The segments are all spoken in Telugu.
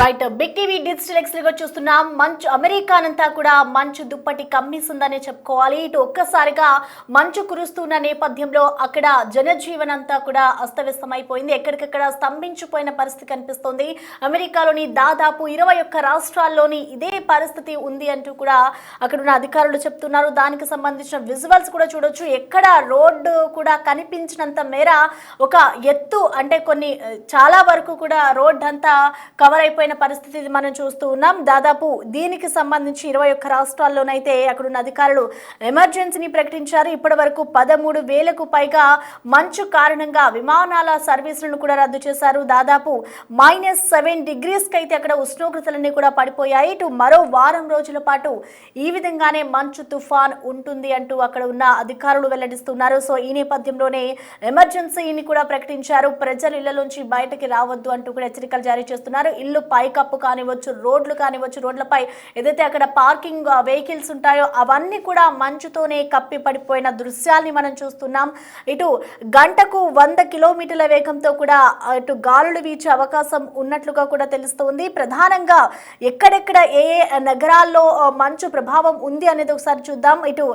రైట్ బిగ్ టీవీ డిజిటల్ ఎక్స్లో చూస్తున్నాం. మంచు అమెరికానంతా కూడా మంచు దుప్పటి కమ్మేసిందనే చెప్పుకోవాలి. ఇటు ఒక్కసారిగా మంచు కురుస్తున్న నేపథ్యంలో అక్కడ జనజీవనంతా కూడా అస్తవ్యస్తమైపోయింది. ఎక్కడికక్కడ స్తంభించిపోయిన పరిస్థితి కనిపిస్తోంది. అమెరికాలోని దాదాపు 21 రాష్ట్రాల్లోని ఇదే పరిస్థితి ఉంది అంటూ కూడా అక్కడున్న అధికారులు చెప్తున్నారు. దానికి సంబంధించిన విజువల్స్ కూడా చూడొచ్చు. ఎక్కడ రోడ్డు కూడా కనిపించినంత మేర ఒక ఎత్తు అంటే చాలా వరకు కూడా రోడ్ అంతా కవర్ అయిపోయిన పరిస్థితి మనం చూస్తూ ఉన్నాం. దాదాపు దీనికి సంబంధించి 21 రాష్ట్రాల్లోనైతే అక్కడున్న అధికారులు ఎమర్జెన్సీని ప్రకటించారు. ఇప్పటి వరకు 13,000కు పైగా మంచు కారణంగా విమానాల సర్వీసులను కూడా రద్దు చేశారు. దాదాపు -7 డిగ్రీస్కి అయితే అక్కడ ఉష్ణోగ్రతలన్నీ కూడా పడిపోయాయి. ఇటు మరో వారం రోజుల పాటు ఈ విధంగానే మంచు తుఫాన్ ఉంటుంది అంటూ అక్కడ ఉన్న అధికారులు వెల్లడిస్తున్నారు. సో ఈ నేపథ్యంలోనే ఎమర్జెన్సీని కూడా ప్రకటించారు. ప్రజలు ఇళ్లలోంచి బయటకి రావద్దు అంటూ కూడా హెచ్చరికలు జారీ చేస్తున్నారు. ఇల్లు పైకప్పు కానివచ్చు, రోడ్లు కానివచ్చు, రోడ్లపై ఏదైతే అక్కడ పార్కింగ్ వెహికల్స్ ఉంటాయో అవన్నీ కూడా మంచుతోనే కప్పి పడిపోయిన దృశ్యాల్ని మనం చూస్తున్నాం. ఇటు గంటకు 100 కిలోమీటర్ల వేగంతో కూడా ఇటు గాలులు వీచే అవకాశం ఉన్నట్లుగా కూడా తెలుస్తోంది. ప్రధానంగా ఎక్కడెక్కడ ఏ నగరాల్లో మంచు ప్రభావం ఉంది అనేది ఒకసారి చూద్దాం. ఇటు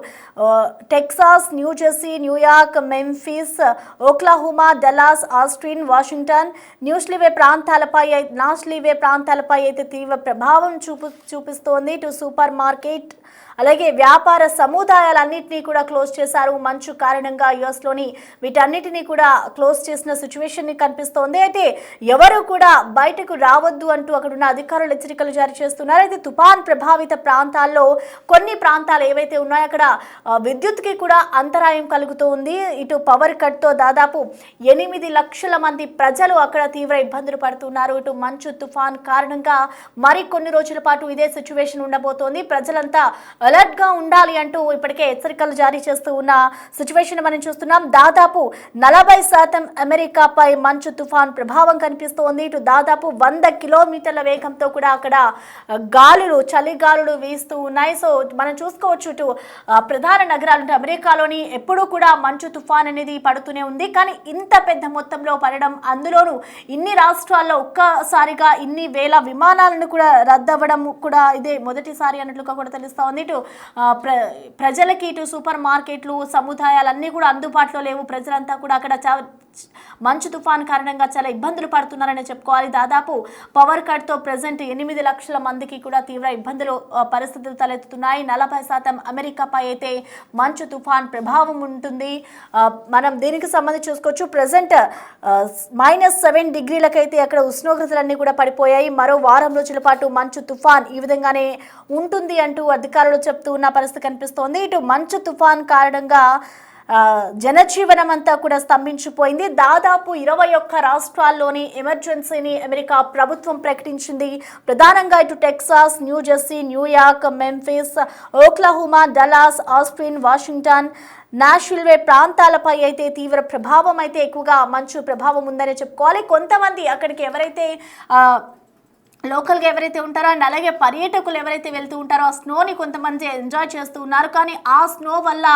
Texas, New Jersey, New York, Memphis, Oklahoma, Dallas, Austin, Washington, Nashville ప్రాంతాలపై అయితే తీవ్ర ప్రభావం చూపిస్తోంది. ఇటు సూపర్ మార్కెట్ అలాగే వ్యాపార సముదాయాలన్నింటినీ కూడా క్లోజ్ చేశారు. మంచు కారణంగా యుఎస్లోని వీటన్నిటినీ కూడా క్లోజ్ చేసిన సిచ్యువేషన్ కనిపిస్తోంది. అయితే ఎవరు కూడా బయటకు రావద్దు అంటూ అక్కడున్న అధికారులు హెచ్చరికలు జారీ చేస్తున్నారు. అయితే తుఫాన్ ప్రభావిత ప్రాంతాల్లో కొన్ని ప్రాంతాలు ఏవైతే ఉన్నాయో అక్కడ విద్యుత్కి కూడా అంతరాయం కలుగుతూ ఉంది. ఇటు పవర్ కట్తో దాదాపు 8 లక్షల మంది ప్రజలు అక్కడ తీవ్ర ఇబ్బందులు పడుతున్నారు. ఇటు మంచు తుఫాన్ కారణంగా కొన్ని రోజుల పాటు ఇదే సిచ్యువేషన్ ఉండబోతోంది. ప్రజలంతా అలర్ట్ గా ఉండాలి అంటూ ఇప్పటికే హెచ్చరికలు జారీ చేస్తూ ఉన్న సిచ్యువేషన్ మనం చూస్తున్నాం. దాదాపు 40% అమెరికాపై మంచు తుఫాన్ ప్రభావం కనిపిస్తోంది. ఇటు దాదాపు 100 కిలోమీటర్ల వేగంతో కూడా అక్కడ చలి గాలులు వీస్తూ ఉన్నాయి. సో మనం చూసుకోవచ్చు. ఇటు ప్రధాన నగరాలు అమెరికాలోని ఎప్పుడూ కూడా మంచు తుఫాన్ అనేది పడుతూనే ఉంది. కానీ ఇంత పెద్ద మొత్తంలో పడడం, అందులోనూ ఇన్ని రాష్ట్రాల్లో ఒక్కసారిగా ఇన్ని వేల విమానాలను కూడా రద్దవ్వడం కూడా ఇదే మొదటిసారి అన్నట్లుగా కూడా తెలుస్తా ఉంది. ఇటు ప్రజలకి ఇటు సూపర్ మార్కెట్లు, సముదాయాలన్నీ కూడా అందుబాటులో లేవు. ప్రజలంతా కూడా అక్కడ మంచు తుఫాన్ కారణంగా చాలా ఇబ్బందులు పడుతున్నారని చెప్పుకోవాలి. దాదాపు పవర్ కట్తో ప్రజెంట్ 8 లక్షల మందికి కూడా తీవ్ర పరిస్థితులు తలెత్తుతున్నాయి. 40% అమెరికాపై అయితే మంచు తుఫాన్ ప్రభావం ఉంటుంది. మనం దీనికి సంబంధించి చూసుకోవచ్చు. ప్రజెంట్ -7 డిగ్రీలకైతే అక్కడ ఉష్ణోగ్రతలన్నీ కూడా పడిపోయాయి. మరో వారం రోజుల పాటు మంచు తుఫాన్ ఈ విధంగానే ఉంటుంది అంటూ అధికారులు చెప్తూ ఉన్న పరిస్థితి కనిపిస్తోంది. ఇటు మంచు తుఫాన్ కారణంగా జనజీవనం అంతా కూడా స్తంభించిపోయింది. దాదాపు 21 రాష్ట్రాల్లోని ఎమర్జెన్సీని అమెరికా ప్రభుత్వం ప్రకటించింది. ప్రధానంగా ఇటు Texas, New Jersey, New York, Memphis, Oklahoma, Dallas, Austin, Washington, Nashville ప్రాంతాలపై అయితే తీవ్ర ప్రభావం అయితే ఎక్కువగా మంచు ప్రభావం ఉందని చెప్పుకోవాలి. కొంతమంది అక్కడికి ఎవరైతే లోకల్గా ఎవరైతే ఉంటారో అండ్ అలాగే పర్యాటకులు ఎవరైతే వెళ్తూ ఉంటారో ఆ స్నోని కొంతమంది ఎంజాయ్ చేస్తూ ఉన్నారు. కానీ ఆ స్నో వల్ల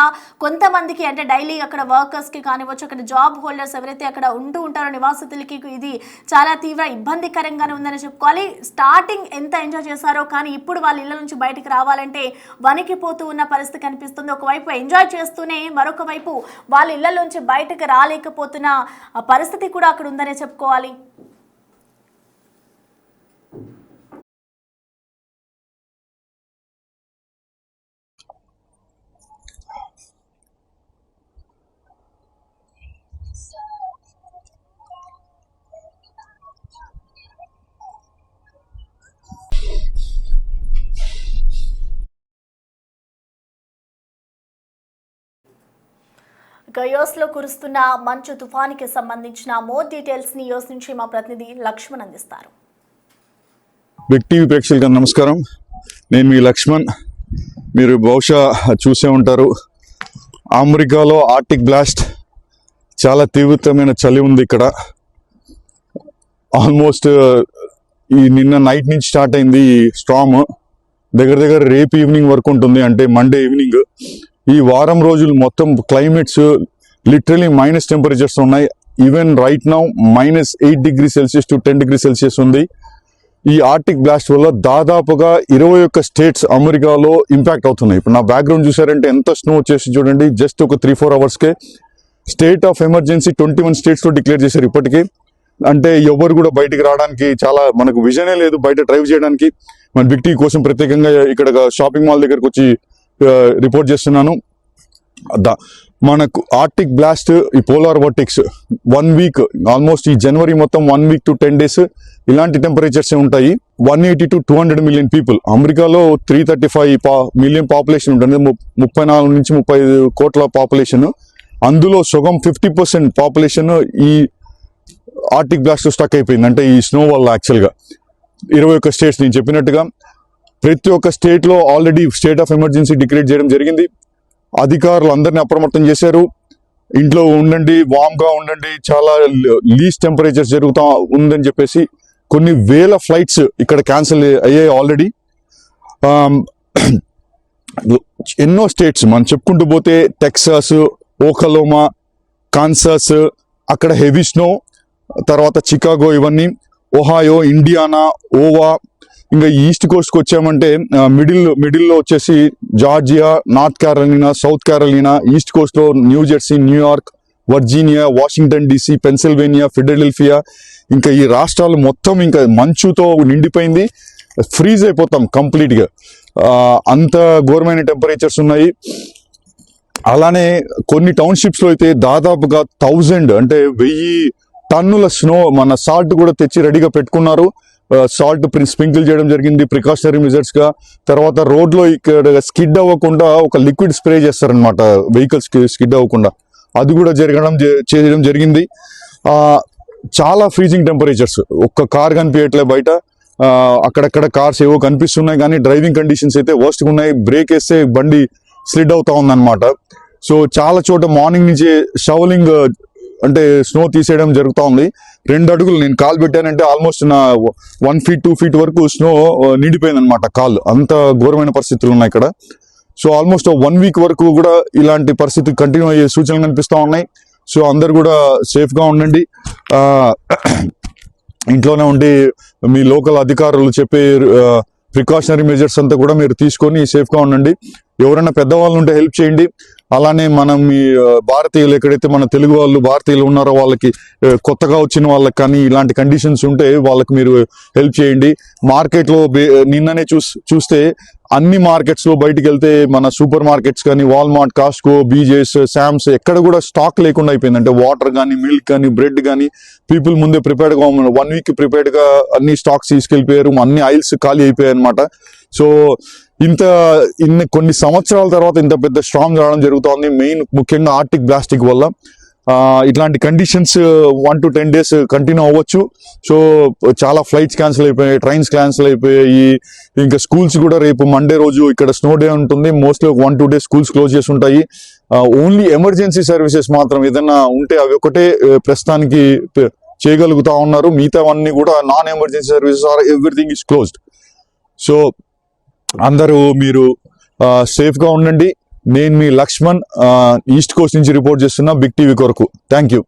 కొంతమందికి అంటే డైలీ అక్కడ వర్కర్స్కి కానివచ్చు, అక్కడ జాబ్ హోల్డర్స్ ఎవరైతే అక్కడ ఉంటూ ఉంటారో నివాసితులకి ఇది చాలా తీవ్ర ఇబ్బందికరంగానే ఉందని చెప్పుకోవాలి. స్టార్టింగ్ ఎంత ఎంజాయ్ చేశారో కానీ ఇప్పుడు వాళ్ళ ఇళ్ళ నుంచి బయటకు రావాలంటే వణికిపోతూ ఉన్న పరిస్థితి కనిపిస్తుంది. ఒకవైపు ఎంజాయ్ చేస్తూనే మరొక వైపు వాళ్ళ ఇళ్ళ నుంచి బయటకు రాలేకపోతున్న పరిస్థితి కూడా అక్కడ ఉందనే చెప్పుకోవాలి. యుఎస్లో కురుస్తున్న మంచు తుఫానికి సంబంధించిన మోర్ డీటెయిల్స్ ని యుఎస్ నుంచి మా ప్రతినిధి లక్ష్మణ్ అందిస్తారు. బిగ్ టీవీ ప్రేక్షకులకు నమస్కారం. నేను మీ లక్ష్మణ్. మీరు బహుశా చూసే ఉంటారు, అమెరికాలో ఆర్టిక్ బ్లాస్ట్ చాలా తీవ్రమైన చలి ఉంది. ఇక్కడ ఆల్మోస్ట్ ఈ నిన్న నైట్ నుంచి స్టార్ట్ అయింది ఈ స్టార్మ్. దగ్గర రేపు ఈవినింగ్ వరకు ఉంటుంది, అంటే మండే ఈవినింగ్. ఈ వారం రోజులు మొత్తం క్లైమేట్స్ లిటరలీ మైనస్ టెంపరేచర్స్ ఉన్నాయి. Even right now -8 degree Celsius to 10 degree Celsius ఉంది. ఈ ఆర్టిక్ బ్లాస్ట్ వల్ల దాదాపుగా 21 స్టేట్స్ అమెరికాలో ఇంపాక్ట్ అవుతున్నాయి. ఇప్పుడు నా బ్యాక్గ్రౌండ్ చూసారంటే ఎంత స్నో వచ్చేసి చూడండి, జస్ట్ ఒక 3-4 అవర్స్కే స్టేట్ ఆఫ్ ఎమర్జెన్సీ 21 స్టేట్స్లో డిక్లేర్ చేశారు ఇప్పటికీ. అంటే ఎవరు కూడా బయటికి రావడానికి చాలా మనకు విజనే లేదు బయట డ్రైవ్ చేయడానికి. మన బిగ్ టీవీ కోసం ప్రత్యేకంగా ఇక్కడ షాపింగ్ మాల్ దగ్గరకు వచ్చి రిపోర్ట్ చేస్తున్నాను. మనకు ఆర్టిక్ బ్లాస్ట్, ఈ పోలార్ వర్టిక్స్ 1 వీక్, ఆల్మోస్ట్ ఈ జనవరి మొత్తం 1 వీక్ to 10 days ఇలాంటి టెంపరేచర్స్ ఉంటాయి. 180 to 200 మిలియన్ పీపుల్, అమెరికాలో 335 మిలియన్ పాపులేషన్ ఉంటుంది, 34 నుంచి 35 కోట్ల పాపులేషన్. అందులో సగం 50% పాపులేషన్ ఈ ఆర్టిక్ బ్లాస్ట్ స్టక్ అయిపోయింది. అంటే ఈ స్నో వల్ల యాక్చువల్గా 21 స్టేట్స్ నేను చెప్పినట్టుగా ప్రతి ఒక్క స్టేట్లో already state of emergency declare చేయడం జరిగింది. అధికారులు అందరినీ అప్రమత్తం చేశారు. ఇంట్లో ఉండండి, వామ్గా ఉండండి, చాలా లీస్ట్ టెంపరేచర్స్ జరుగుతూ ఉందని చెప్పేసి కొన్ని వేల ఫ్లైట్స్ ఇక్కడ క్యాన్సిల్ అయ్యాయి ఆల్రెడీ. ఎన్నో స్టేట్స్ మనం చెప్పుకుంటూ పోతే టెక్సాస్, ఓకలోమా, కాన్సాస్, అక్కడ హెవీ స్నో, తర్వాత చికాగో, ఇవన్నీ ఒహాయో, ఇండియానా, ఓవా, ఇంకా ఈస్ట్ కోస్ట్కి వచ్చామంటే మిడిల్లో వచ్చేసి Georgia, North Carolina, South Carolina, east కోస్ట్లో new Jersey, New York, Virginia, Washington DC, Pennsylvania, Philadelphia, ఇంకా ఈ రాష్ట్రాలు మొత్తం ఇంకా మంచుతో నిండిపోయింది. ఫ్రీజ్ అయిపోతాం కంప్లీట్గా, అంత ఘోరమైన టెంపరేచర్స్ ఉన్నాయి. అలానే కొన్ని టౌన్షిప్స్లో అయితే దాదాపుగా 1000 అంటే 1000 టన్నుల స్నో, మన సాల్ట్ కూడా తెచ్చి రెడీగా పెట్టుకున్నారు. సాల్ట్ స్ప్రింకిల్ చేయడం జరిగింది ప్రికాషనరీ మెజర్స్ గా. తర్వాత రోడ్లో ఇక్కడ స్కిడ్ అవ్వకుండా ఒక లిక్విడ్ స్ప్రే చేస్తారనమాట, వెహికల్స్ కి స్కిడ్ అవ్వకుండా, అది కూడా చేయడం జరిగింది. చాలా ఫ్రీజింగ్ టెంపరేచర్స్, ఒక్క కార్ కనిపించట్లే బయట, అక్కడక్కడ కార్స్ ఏవో కనిపిస్తున్నాయి కానీ డ్రైవింగ్ కండిషన్స్ అయితే వర్స్ట్గా ఉన్నాయి. బ్రేక్ వేస్తే బండి స్లిడ్ అవుతా ఉందన్నమాట. సో చాలా చోట మార్నింగ్ నుంచి షవలింగ్ అంటే స్నో తీసేయడం జరుగుతూ ఉంది. 2 అడుగులు నేను కాలు పెట్టానంటే ఆల్మోస్ట్ నా 1 feet 2 feet వరకు స్నో నిండిపోయింది అనమాట కాలు, అంత ఘోరమైన పరిస్థితులు ఉన్నాయి ఇక్కడ. సో ఆల్మోస్ట్ 1 వీక్ వరకు కూడా ఇలాంటి పరిస్థితి కంటిన్యూ అయ్యే సూచనలు కనిపిస్తూ ఉన్నాయి. సో అందరు కూడా సేఫ్గా ఉండండి, ఇంట్లోనే ఉండి మీ లోకల్ అధికారులు చెప్పే ప్రికాషనరీ మెజర్స్ అంతా కూడా మీరు తీసుకొని సేఫ్గా ఉండండి. ఎవరైనా పెద్దవాళ్ళు ఉంటే హెల్ప్ చేయండి. అలానే మనం ఈ భారతీయులు, ఎక్కడైతే మన తెలుగు వాళ్ళు భారతీయులు ఉన్నారో వాళ్ళకి, కొత్తగా వచ్చిన వాళ్ళకి కానీ ఇలాంటి కండిషన్స్ ఉంటే వాళ్ళకి మీరు హెల్ప్ చేయండి. మార్కెట్లో నిన్ననే చూస్తే అన్ని మార్కెట్స్లో బయటికి వెళ్తే మన సూపర్ మార్కెట్స్ కానీ వాల్మార్ట్, కాస్కో, బీజేస్, శామ్స్ ఎక్కడ కూడా స్టాక్ లేకుండా అయిపోయింది. అంటే వాటర్ కానీ, మిల్క్ కానీ, బ్రెడ్ కానీ పీపుల్ ముందే ప్రిపేర్డ్గా 1 వీక్ ప్రిపేర్డ్గా అన్ని స్టాక్స్ తీసుకెళ్ళిపోయారు, అన్ని ఆయిల్స్ ఖాళీ అయిపోయాయి అనమాట. సో కొన్ని సంవత్సరాల తర్వాత ఇంత పెద్ద స్టార్మ్ రావడం జరుగుతోంది, ముఖ్యంగా ఆర్టిక్ బ్లాస్టిక్ వల్ల. ఇట్లాంటి కండిషన్స్ 1 to 10 days కంటిన్యూ అవ్వచ్చు. సో చాలా ఫ్లైట్స్ క్యాన్సిల్ అయిపోయాయి, ట్రైన్స్ క్యాన్సిల్ అయిపోయాయి. ఇంకా స్కూల్స్ కూడా రేపు మండే రోజు ఇక్కడ స్నో డే ఉంటుంది, మోస్ట్లీ 1-2 days స్కూల్స్ క్లోజ్ చేసి ఉంటాయి. ఓన్లీ ఎమర్జెన్సీ సర్వీసెస్ మాత్రం ఏదైనా ఉంటే అవి ఒకటే ప్రస్తుతానికి చేయగలుగుతా ఉన్నారు. మిగతావన్నీ కూడా non emergency services or everything is closed. So అందరూ మీరు సేఫ్గా ఉండండి. నేను మీ లక్ష్మణ్, ఈస్ట్ కోస్ట్ నుంచి రిపోర్ట్ చేస్తున్నా బిగ్ టీవీ కొరకు. Thank you.